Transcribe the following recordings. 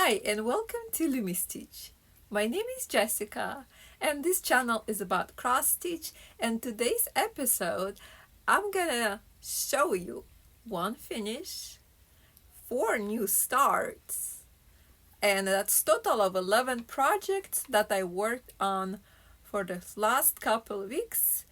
Hi and welcome to Lumi Stitch. My name is Jessica and this channel is about cross stitch, and today's episode I'm gonna show you one finish, 4 new starts, and that's total of 11 projects that I worked on for the last couple of weeks.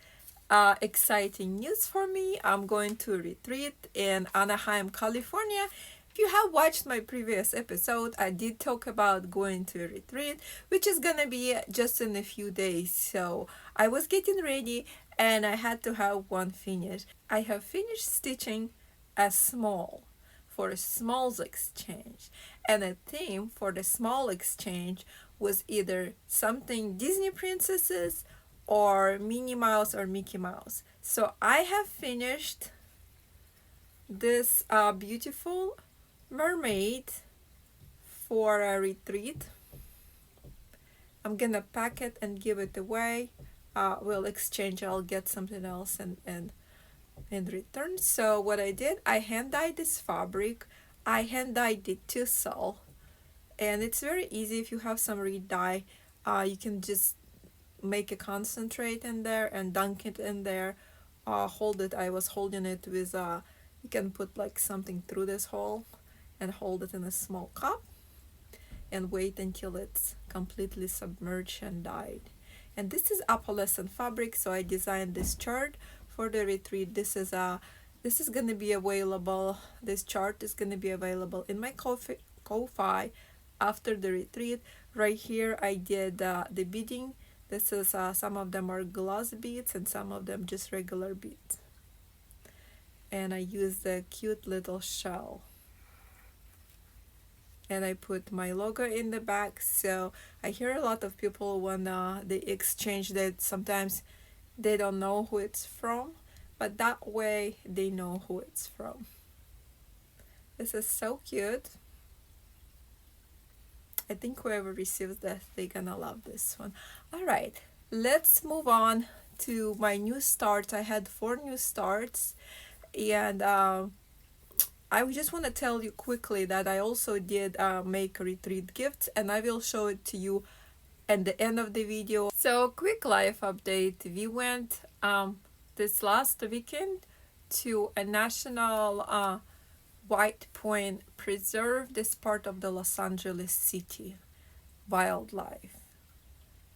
Exciting news for me. I'm going to a retreat in Anaheim, California. If you have watched my previous episode, I did talk about going to a retreat, which is gonna be just in a few days. So I was getting ready and I had to have one finish. I have finished stitching a small for a smalls exchange, and a theme for the small exchange was either something Disney princesses or Minnie Mouse or Mickey Mouse. So I have finished this beautiful mermaid for a retreat. I'm gonna pack it and give it away. We'll exchange. I'll get something else and in return. So what I did, I hand dyed this fabric. I hand dyed the tussle, and it's very easy. If you have some reed dye, you can just make a concentrate in there and dunk it in there. Hold it. I was holding it with you can put like something through this hole and hold it in a small cup and wait until it's completely submerged and dyed. And this is opalescent fabric, so I designed this chart for the retreat. This is going to be available. This chart is going to be available in my Ko-Fi after the retreat. Right here I did the beading. This is some of them are gloss beads and some of them just regular beads. And I used a cute little shell. And I put my logo in the back. So I hear a lot of people when they exchange that sometimes they don't know who it's from, but that way they know who it's from. This is so cute. I think whoever receives that, they're gonna love this one. All right, let's move on to my new starts. I had 4 new starts, and I just want to tell you quickly that I also did make retreat gifts, and I will show it to you at the end of the video. So quick life update. We went this last weekend to a national White Point Preserve. This part of the Los Angeles city wildlife.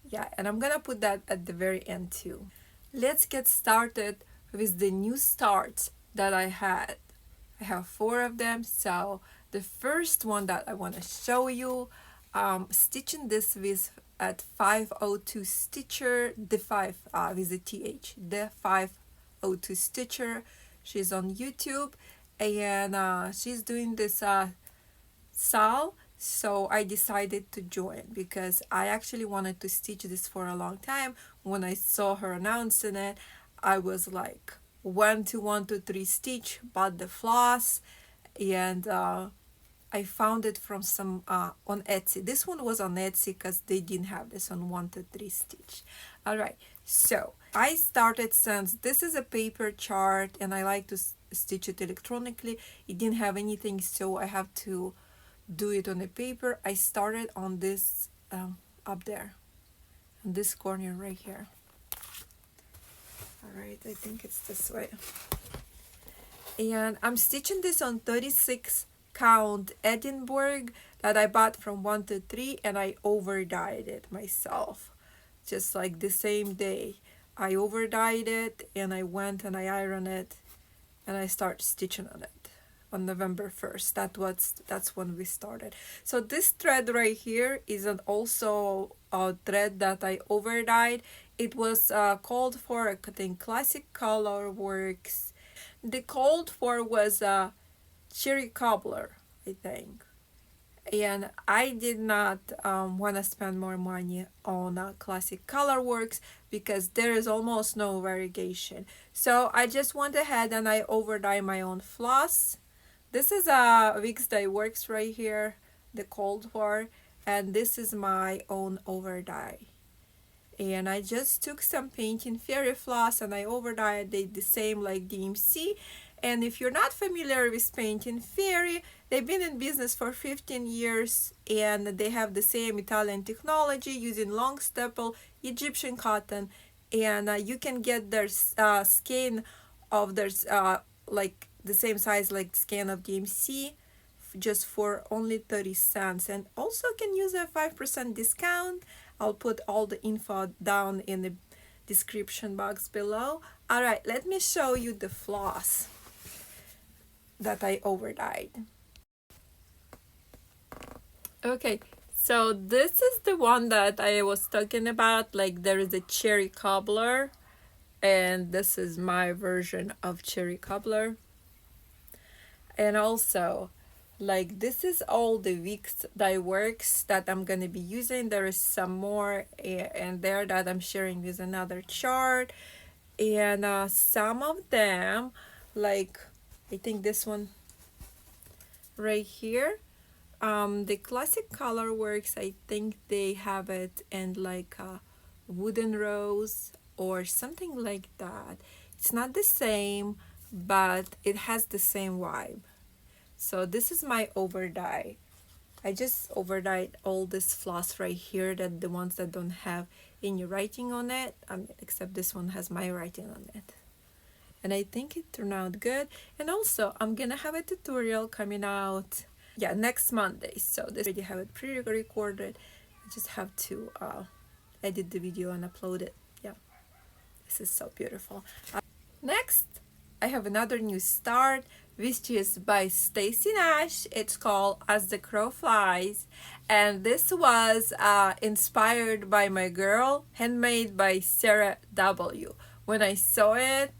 Yeah, and I'm gonna put that at the very end too. Let's get started with the new starts that I had. I have 4 of them. So the first one that I want to show you, stitching this with at 502 Stitcher, the 5 with a TH, the 502 Stitcher. She's on YouTube, and she's doing this SAL. So I decided to join because I actually wanted to stitch this for a long time. When I saw her announcing it, I was like, 1 to 1 to 3 stitch, bought the floss, and I found it from some on Etsy. This one was on Etsy because they didn't have this on 1 to 3 stitch. All right, so I started, since this is a paper chart and I like to stitch it electronically, it didn't have anything, so I have to do it on the paper. I started on this up there, on this corner right here. All right, I think it's this way. And I'm stitching this on 36 count Edinburgh that I bought from 1 to 3, and I over dyed it myself. Just like the same day. I over dyed it and I went and I ironed it and I start stitching on it on November 1st. That's when we started. So this thread right here is also a thread that I over dyed. It was called for, I think, Classic Color Works. The called for was Cherry Cobbler, I think. And I did not want to spend more money on Classic Color Works because there is almost no variegation. So I just went ahead and I over dyed my own floss. This is Wix Dye Works right here, the cold for, and this is my own over dye. And I just took some painting fairy floss and I over dyed it the same like DMC, And if you're not familiar with Painting Fairy, they've been in business for 15 years and they have the same Italian technology using long staple Egyptian cotton. And you can get their skein of their like the same size like skein of DMC just for only 30 cents, and also can use a 5% discount. I'll put all the info down in the description box below. All right, let me show you the floss that I overdyed. Okay, so this is the one that I was talking about. Like there is a cherry cobbler, and this is my version of cherry cobbler. And also, like this is all the weeks dye works that I'm gonna be using. There is some more and there that I'm sharing with another chart, and some of them, like I think this one right here, the classic color works, I think they have it in like a wooden rose or something like that. It's not the same, but it has the same vibe. So this is my overdye. I just overdyed all this floss right here, that the ones that don't have any writing on it, except this one has my writing on it. And I think it turned out good. And also I'm gonna have a tutorial coming out, yeah, next Monday. So this already have it pre-recorded. I just have to edit the video and upload it. Yeah, this is so beautiful. Next, I have another new start, which is by Stacey Nash. It's called As the Crow Flies, and this was inspired by my girl, handmade by Sarah W. When I saw it,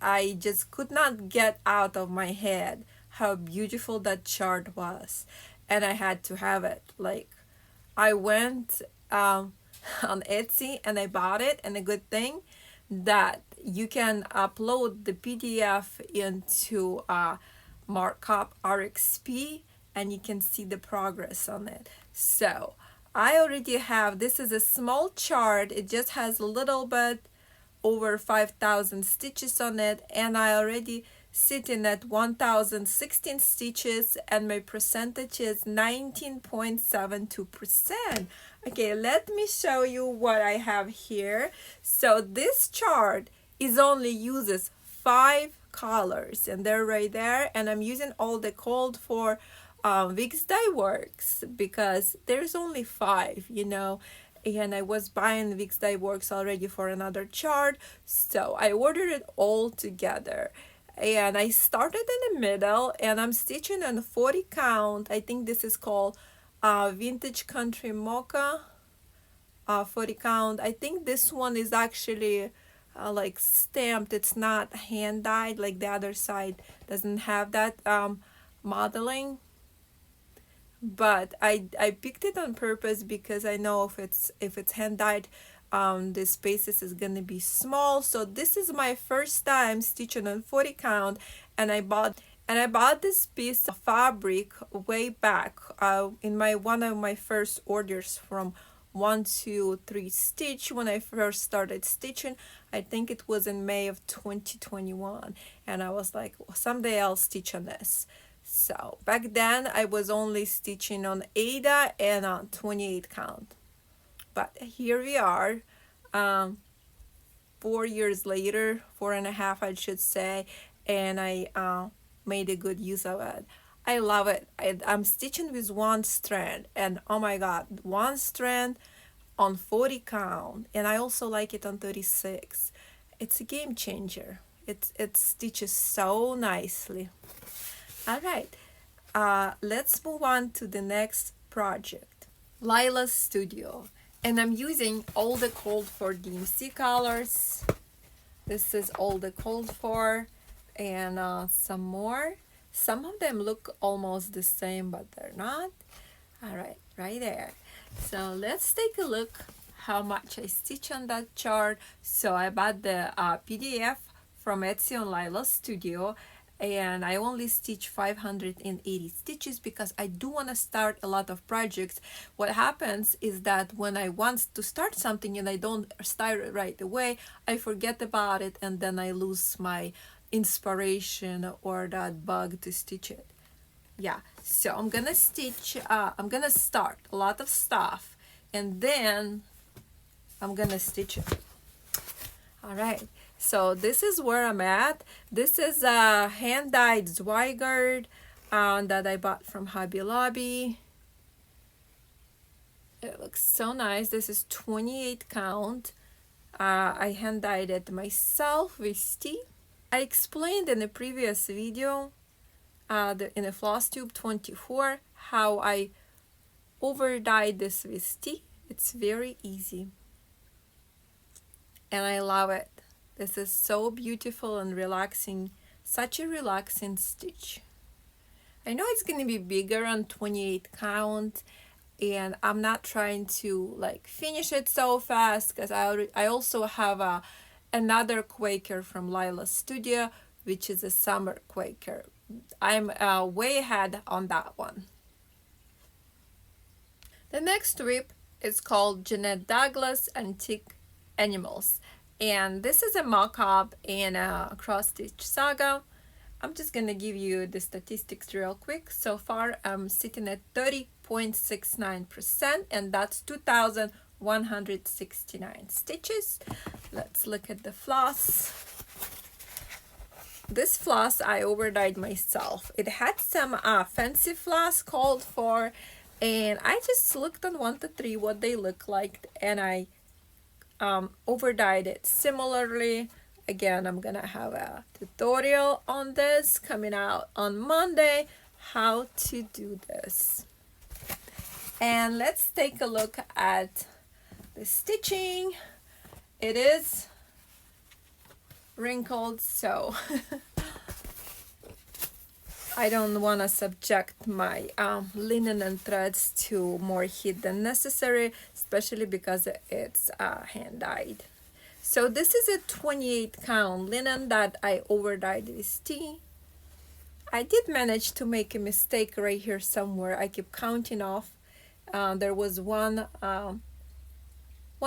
I just could not get out of my head how beautiful that chart was, and I had to have it. Like I went on Etsy and I bought it, and a good thing that you can upload the PDF into Markup RXP and you can see the progress on it. So I already have, this is a small chart, it just has a little bit over 5,000 stitches on it, and I already sitting at 1,016 stitches, and my percentage is 19.72%. Okay, let me show you what I have here. So this chart is only uses 5 colors, and they're right there, and I'm using all the called for Wix Dye Works because there's only 5, you know, and I was buying Wix Dye Works already for another chart, so I ordered it all together. And I started in the middle, and I'm stitching on 40 count. I think this is called Vintage Country Mocha 40 count. I think this one is actually like stamped. It's not hand dyed like the other side doesn't have that modeling, but I picked it on purpose because I know if it's hand dyed, the spaces is gonna be small. So this is my first time stitching on 40 count, and I bought this piece of fabric way back in one of my first orders from 1 2 3 stitch when I first started stitching. I think it was in May of 2021, and I was like, well, someday I'll stitch on this. So back then I was only stitching on Ada and on 28 count, but here we are 4 years later, 4.5 I should say, and I made a good use of it. I love it. I'm stitching with 1 strand, and oh my god, 1 strand on 40 count, and I also like it on 36. It's a game changer. It stitches so nicely. All right, let's move on to the next project, Lila's Studio, and I'm using all the called for DMC colors. This is all the called for, and some more. Some of them look almost the same, but they're not. All right, right there. So let's take a look how much I stitch on that chart. So I bought the PDF from Etsy on Lila's Studio, and I only stitch 580 stitches because I do want to start a lot of projects. What happens is that when I want to start something and I don't start it right away, I forget about it, and then I lose my inspiration or that bug to stitch it. Yeah, so I'm gonna start a lot of stuff and then I'm gonna stitch it. All right, so this is where I'm at. This is a hand-dyed Zweigart that I bought from Hobby Lobby. It looks so nice. This is 28 count. I hand-dyed it myself with tea. I explained in a previous video in a Flosstube 24 how I overdyed this with tea. It's very easy and I love it. This is so beautiful and relaxing, such a relaxing stitch. I know it's going to be bigger on 28 count and I'm not trying to like finish it so fast because I also have another Quaker from Lila Studio, which is a summer Quaker. I'm way ahead on that one. The next strip is called Jeanette Douglas Antique Animals, and this is a mock-up in a cross-stitch saga. I'm just gonna give you the statistics real quick. So far I'm sitting at 30.69%, and that's 2,169 stitches. Let's look at the floss. This floss I overdyed myself. It had some fancy floss called for, and I just looked on 1 to 3 what they look like, and I overdyed it similarly. Again, I'm gonna have a tutorial on this coming out on Monday, how to do this. And let's take a look at the stitching. It is wrinkled, so I don't want to subject my linen and threads to more heat than necessary, especially because it's hand-dyed. So this is a 28 count linen that I overdyed with tea. I did manage to make a mistake right here somewhere. I keep counting off. There was one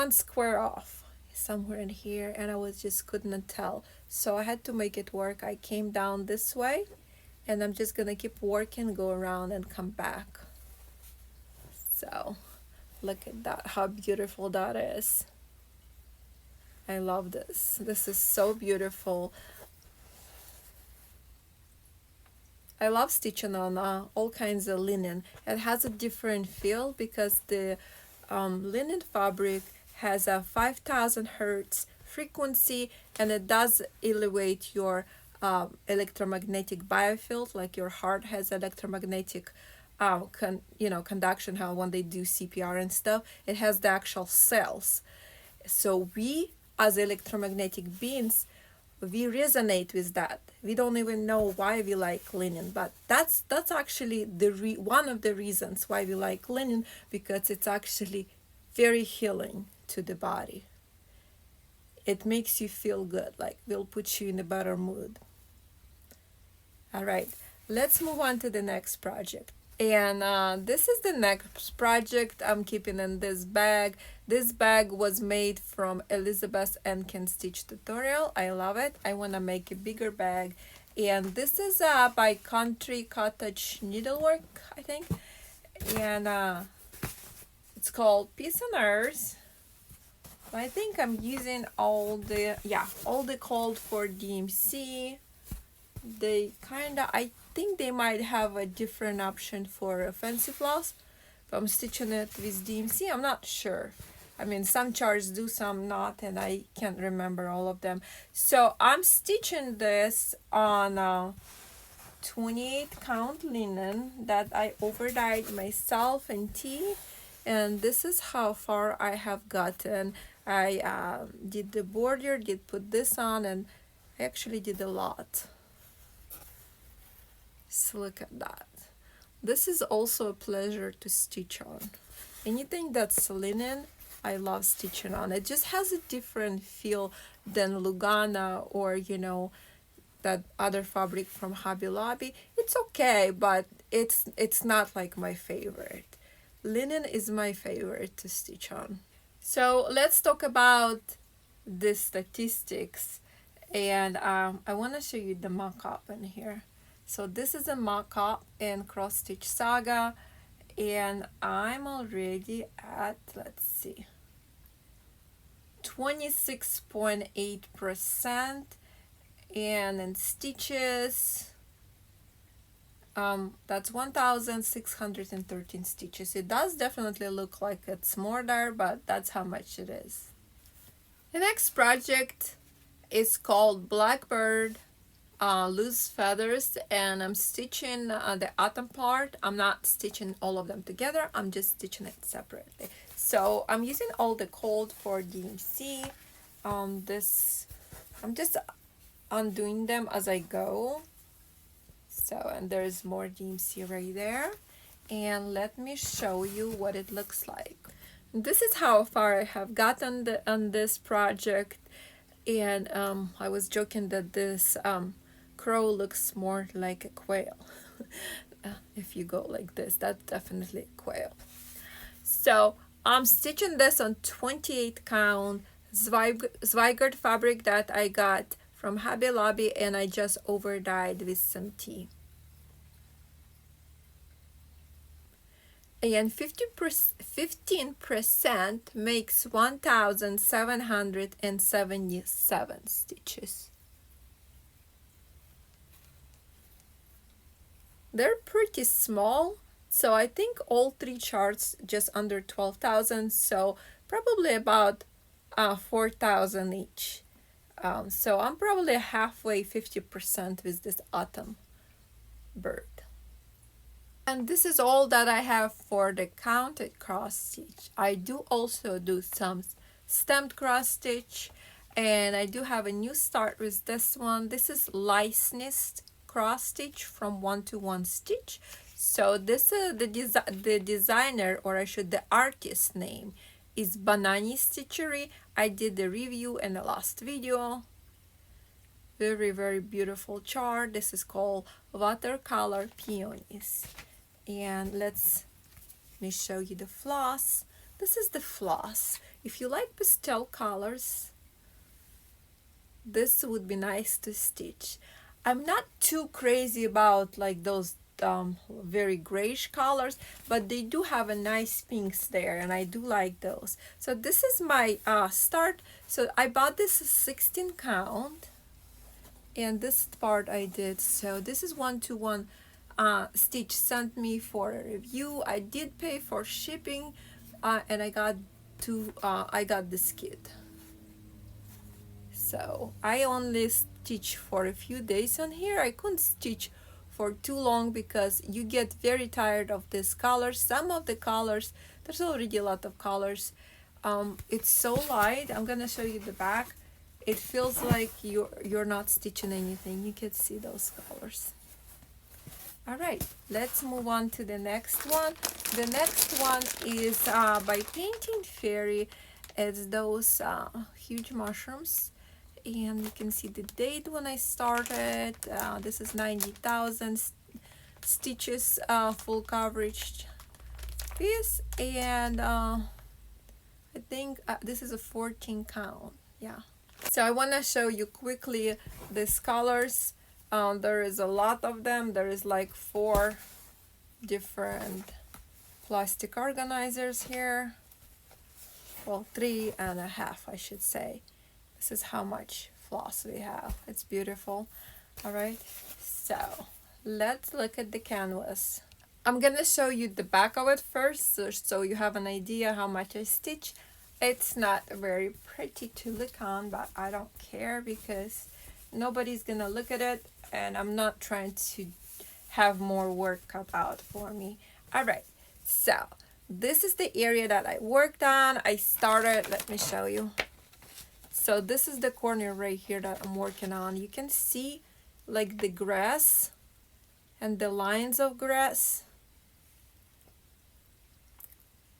square off somewhere in here, and I just couldn't tell. So I had to make it work. I came down this way, and I'm just gonna keep working, go around and come back. So look at that, how beautiful that is. I love this. This is so beautiful. I love stitching on all kinds of linen. It has a different feel because the linen fabric has a 5,000 hertz frequency, and it does elevate your electromagnetic biofield, like your heart has electromagnetic conduction, how when they do CPR and stuff, it has the actual cells. So we as electromagnetic beings, we resonate with that. We don't even know why we like linen, but that's actually one of the reasons why we like linen, because it's actually very healing to the body. It makes you feel good, like will put you in a better mood. All right, let's move on to the next project. And this is the next project I'm keeping in this bag. This bag was made from Elizabeth Enkin Stitch Tutorial. I love it. I want to make a bigger bag. And this is by Country Cottage Needlework, I think. And it's called Peace on Earth. I think I'm using all the called for DMC. They I think they might have a different option for a fancy floss. If I'm stitching it with DMC, I'm not sure. I mean, some charts do, some not, and I can't remember all of them. So I'm stitching this on 28 count linen that I overdyed myself in tea, and this is how far I have gotten. I did the border, did put this on, and I actually did a lot. So look at that. This is also a pleasure to stitch on. Anything that's linen, I love stitching on. It just has a different feel than Lugana or that other fabric from Hobby Lobby. It's okay, but it's not like my favorite. Linen is my favorite to stitch on. So let's talk about the statistics. And I want to show you the mock-up in here. So this is a mock-up in Cross Stitch Saga, and I'm already at, let's see, 26.8%, and in stitches, that's 1,613 stitches. It does definitely look like it's more there, but that's how much it is. The next project is called Blackbird Loose Feathers, and I'm stitching the autumn part. I'm not stitching all of them together, I'm just stitching it separately. So I'm using all the cold for DMC. I'm just undoing them as I go. So, and there's more DMC right there, and let me show you what it looks like. This is how far I have gotten on this project, and I was joking that this crow looks more like a quail. If you go like this, that's definitely a quail. So I'm stitching this on 28 count Zweigert fabric that I got from Hobby Lobby, and I just over dyed with some tea. And 15% makes 1,777 stitches. They're pretty small, so I think all three charts just under 12,000, so probably about 4,000 each. So I'm probably halfway, 50% with this autumn bird. And this is all that I have for the counted cross stitch. I do also do some stemmed cross stitch, and I do have a new start with this one. This is licensed cross stitch from 1-to-1 stitch. So this is the designer, or I should the artist name is Banani Stitchery. I did the review in the last video. Very, very beautiful chart. This is called Watercolor Peonies. And let me show you the floss. This is the floss. If you like pastel colors, this would be nice to stitch. I'm not too crazy about like those very grayish colors, but they do have a nice pinks there, and I do like those. So this is my start. So I bought this 16 count, and this part I did. So this is 1-to-1 Stitch sent me for a review. I did pay for shipping, and I got this kit. So I only stitch for a few days on here. I couldn't stitch for too long because you get very tired of this colors. Some of the colors, there's already a lot of colors. It's so light. I'm gonna show you the back. It feels like you're not stitching anything. You can see those colors. All right, let's move on to the next one. The next one is by Painting Fairy. It's those huge mushrooms, and you can see the date when I started. This is 90,000 stitches, full coverage piece, and I think this is a 14 count. Yeah. So I want to show you quickly these colors. There is a lot of them. There is like 4 different plastic organizers here. Well, 3.5, I should say. This is how much floss we have. It's beautiful. All right, so let's look at the canvas. I'm gonna show you the back of it first, so you have an idea how much I stitch. It's not very pretty to look on, but I don't care because nobody's gonna look at it, and I'm not trying to have more work cut out for me. All right, so this is the area that I worked on. I started, let me show you. So this is the corner right here that I'm working on. You can see like the grass and the lines of grass.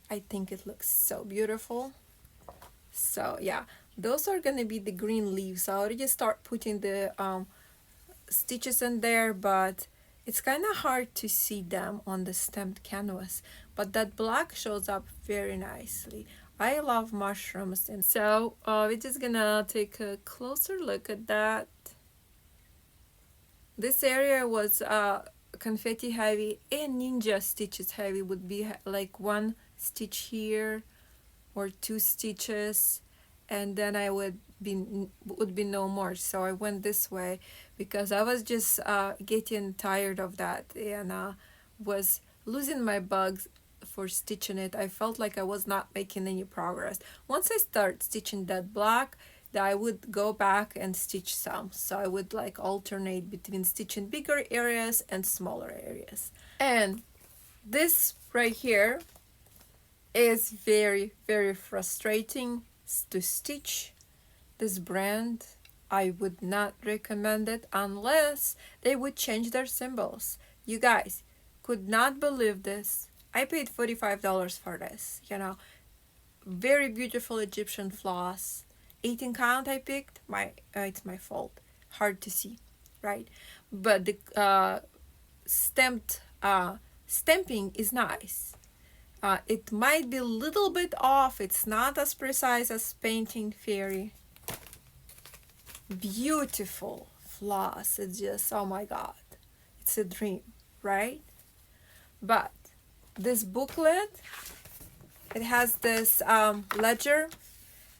I think it looks so beautiful. So yeah, those are gonna be the green leaves. I already start putting the stitches in there, but it's kind of hard to see them on the stamped canvas, but that black shows up very nicely. I love mushrooms, and so we're just gonna take a closer look at that. This area was confetti heavy and ninja stitches heavy. Would be like one stitch here or two stitches, and then I would be no more. So I went this way because I was just getting tired of that, and was losing my bugs for stitching it. I felt like I was not making any progress. Once I start stitching that black, that I would go back and stitch some. So I would like alternate between stitching bigger areas and smaller areas. And this right here is very, very frustrating to stitch. This brand, I would not recommend it unless they would change their symbols. You guys could not believe this. I paid $45 for this, you know. Very beautiful Egyptian floss. 18 count I picked. It's my fault. Hard to see, right? But the stamping is nice. It might be a little bit off. It's not as precise as Painting Fairy. Beautiful floss. It's just, oh my god. It's a dream, right? But this booklet, it has this ledger,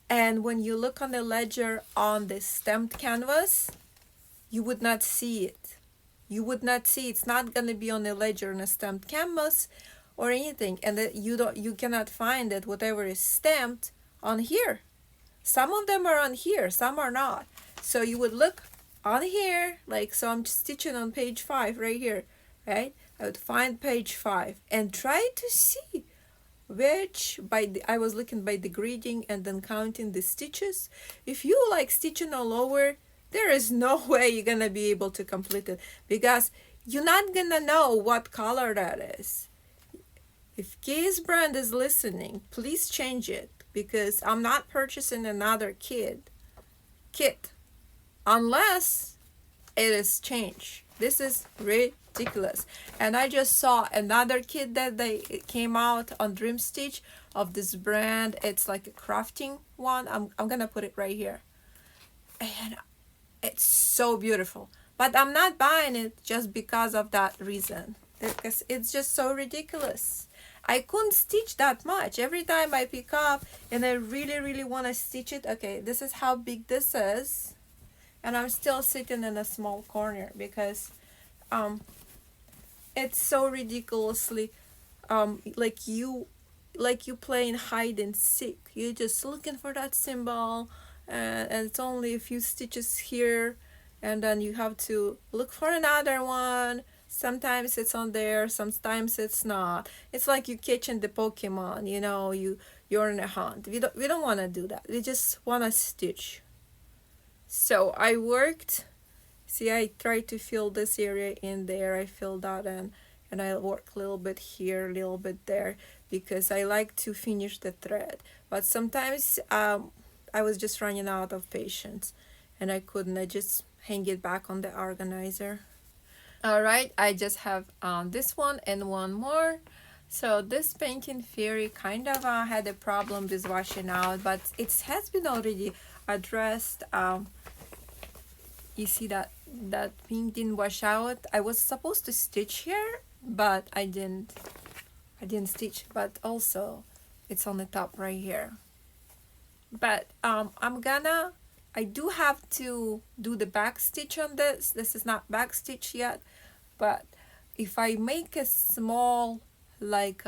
and when you look on the ledger on the stamped canvas, you would not see it. You would not see it's not going to be on the ledger on a stamped canvas or anything, and that you cannot find that whatever is stamped on here. Some of them are on here, some are not. So you would look on here, like, so I'm stitching on page 5 right here, right? I would find page 5 and try to see which, I was looking by the grading and then counting the stitches. If you like stitching all over, there is no way you're gonna be able to complete it, because you're not gonna know what color that is. If Kay's brand is listening, please change it, because I'm not purchasing another kit unless it is changed. This is ridiculous. And I just saw another kit that it came out on Dream Stitch of this brand. It's like a crafting one. I'm gonna put it right here, and it's so beautiful, but I'm not buying it just because of that reason, because it's just so ridiculous. I couldn't stitch that much. Every time I pick up and I really want to stitch it. Okay, this is how big this is, and I'm still sitting in a small corner because it's so ridiculously like you playing hide and seek. You're just looking for that symbol, and it's only a few stitches here, and then you have to look for another one. Sometimes it's on there, sometimes it's not. It's like you catching the Pokemon, you know, you're in a hunt. We don't want to do that. We just want to stitch. So I worked, see, I tried to fill this area in there. I filled that in, and I work a little bit here, a little bit there, because I like to finish the thread. But sometimes I was just running out of patience, and I couldn't. I just hang it back on the organizer. All right, I just have this one and one more. So this Painting Fairy kind of had a problem with washing out, but it has been already addressed. You see that pink didn't wash out. I was supposed to stitch here, but I didn't stitch. But also, it's on the top right here. But I do have to do the back stitch on this. This is not back stitch yet, but if I make a small, like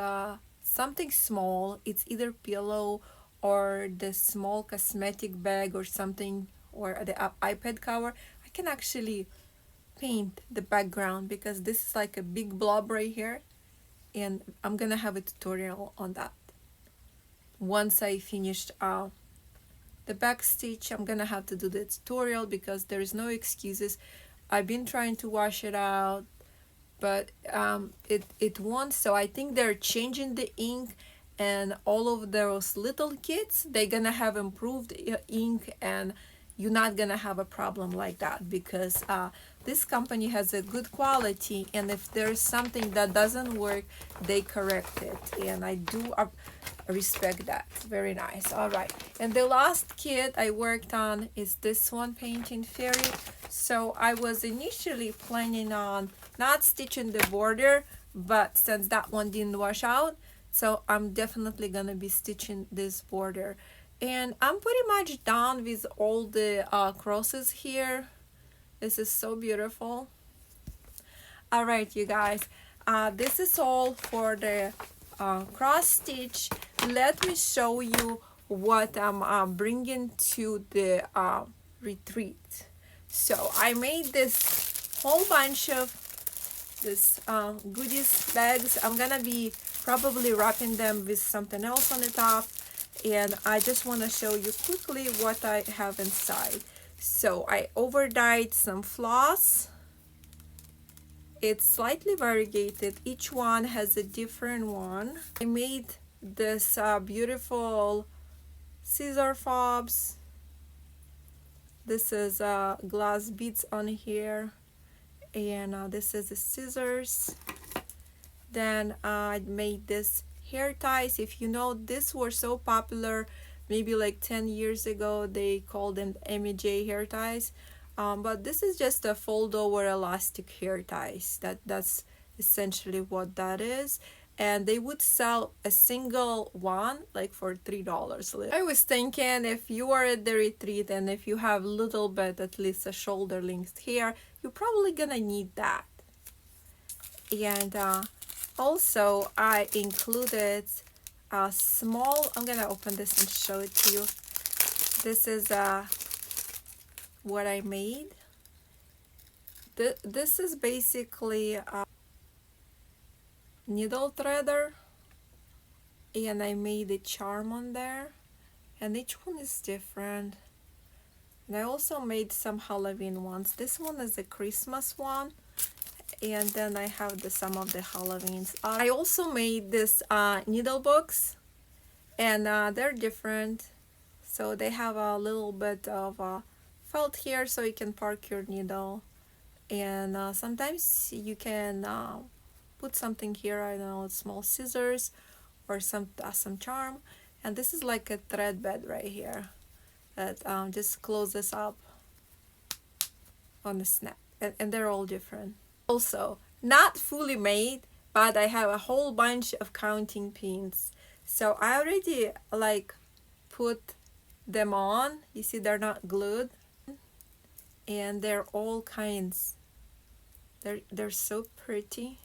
something small, it's either pillow or the small cosmetic bag or something, or the iPad cover, I can actually paint the background, because this is like a big blob right here, and I'm gonna have a tutorial on that. Once I finished the back stitch, I'm gonna have to do the tutorial, because there is no excuses. I've been trying to wash it out, but it won't. So I think they're changing the ink, and all of those little kits, they're gonna have improved ink, and you're not gonna have a problem like that, because this company has a good quality, and if there's something that doesn't work, they correct it, and I do respect that. Very nice. All right, and the last kit I worked on is this one, Painting Fairy. So I was initially planning on not stitching the border, but since that one didn't wash out, so I'm definitely gonna be stitching this border. And I'm pretty much done with all the crosses here. This is so beautiful. All right, you guys, this is all for the cross stitch. Let me show you what I'm bringing to the retreat. So I made this whole bunch of this goodies bags. I'm gonna be probably wrapping them with something else on the top, and I just want to show you quickly what I have inside. So I overdyed some floss. It's slightly variegated. Each one has a different one. I made this beautiful scissor fobs. This is glass beads on here, and this is the scissors. Then I made this hair ties. If you know, these were so popular maybe like 10 years ago. They called them MEJ hair ties, but this is just a fold over elastic hair ties. That's essentially what that is, and they would sell a single one like for $3. I was thinking, if you are at the retreat and if you have a little bit, at least a shoulder length hair, you're probably gonna need that. And also I included a small, I'm gonna open this and show it to you. This is what I made. This is basically a needle threader, and I made a charm on there, and each one is different. And I also made some Halloween ones. This one is a Christmas one, and then I have some of the Halloweens. I also made this needle books, and they're different. So they have a little bit of felt here so you can park your needle, and sometimes you can put something here, I don't know, small scissors or some charm. And this is like a thread bed right here that just closes up on the snap, and they're all different. Also, not fully made, but I have a whole bunch of counting pins. So I already like put them on. You see, they're not glued, and they're all kinds. They're so pretty.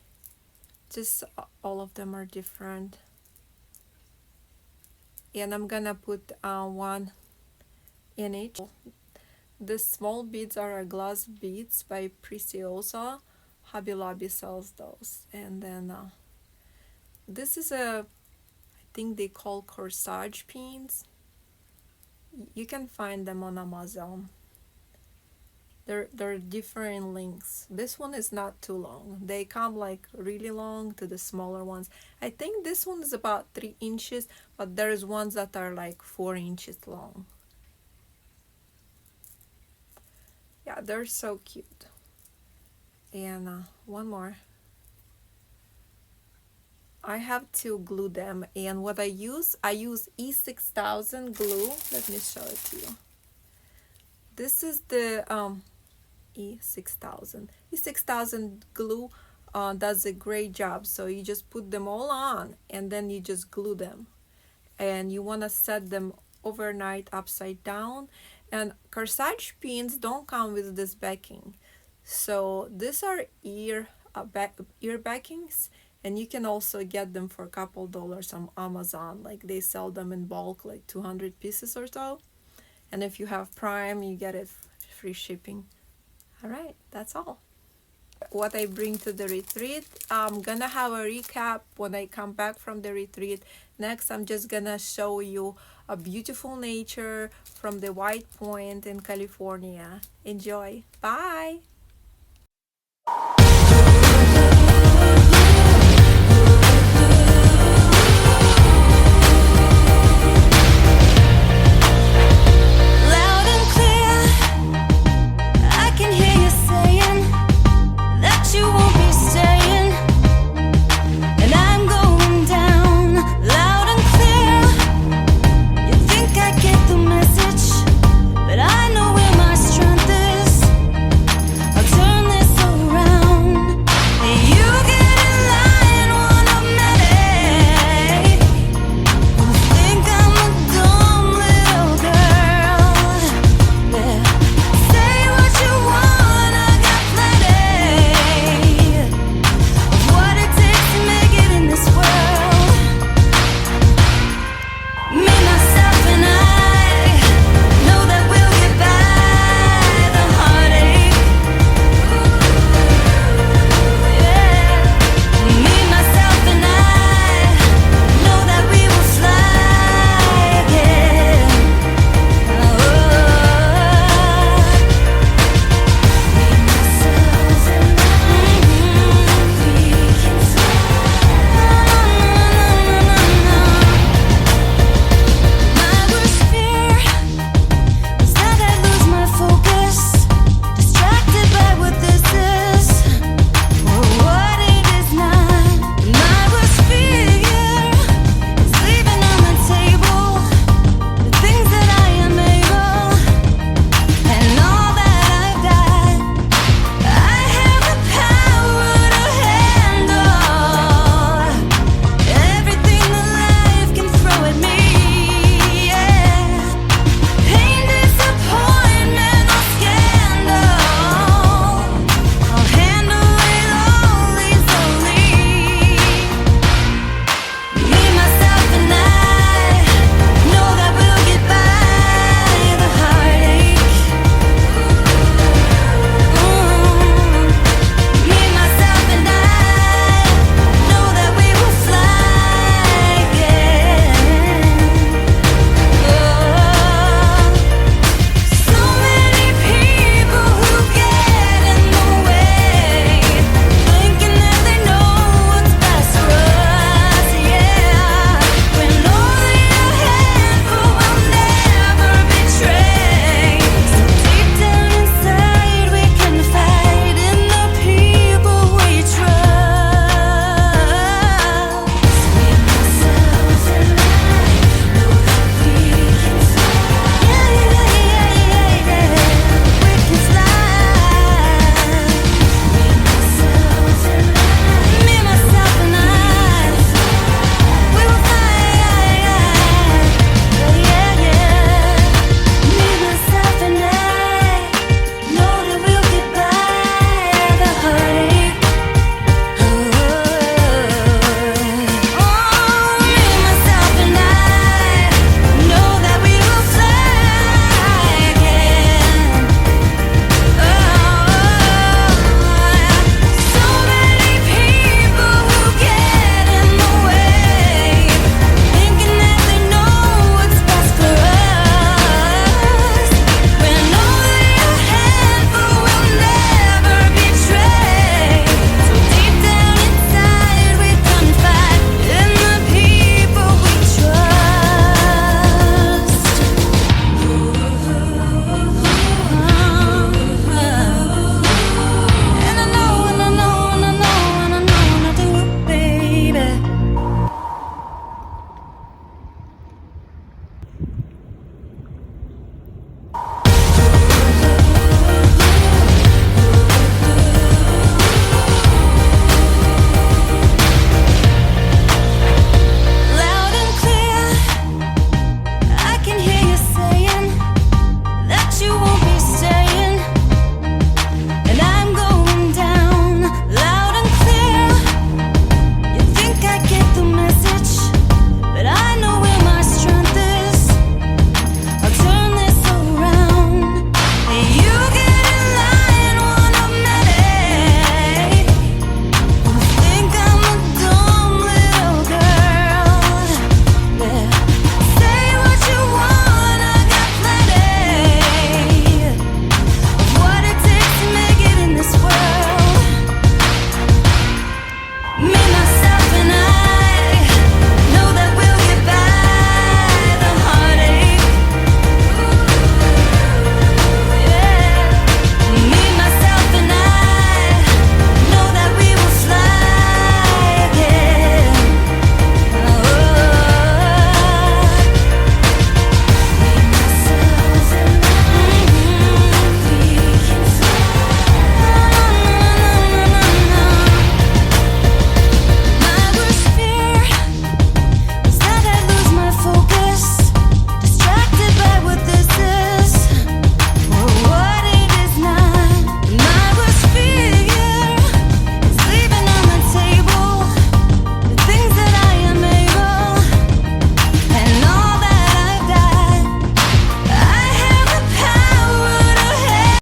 Just all of them are different. And I'm gonna put one in each. The small beads are glass beads by Preciosa. Hobby Lobby sells those. And then this is I think they call corsage pins. You can find them on Amazon. They're different lengths. This one is not too long. They come like really long to the smaller ones. I think this one is about 3 inches, but there's ones that are like 4 inches long. Yeah, they're so cute. And one more. I have to glue them, and what I use E6000 glue. Let me show it to you. This is the E6000. E6000 glue does a great job. So you just put them all on, and then you just glue them, and you want to set them overnight upside down. And corsage pins don't come with this backing, so these are ear backings, and you can also get them for a couple dollars on Amazon. Like they sell them in bulk, like 200 pieces or so, and if you have Prime, you get it free shipping. All right, that's all what I bring to the retreat. I'm gonna have a recap when I come back from the retreat. Next, I'm just gonna show you a beautiful nature from the White Point in California. Enjoy. Bye.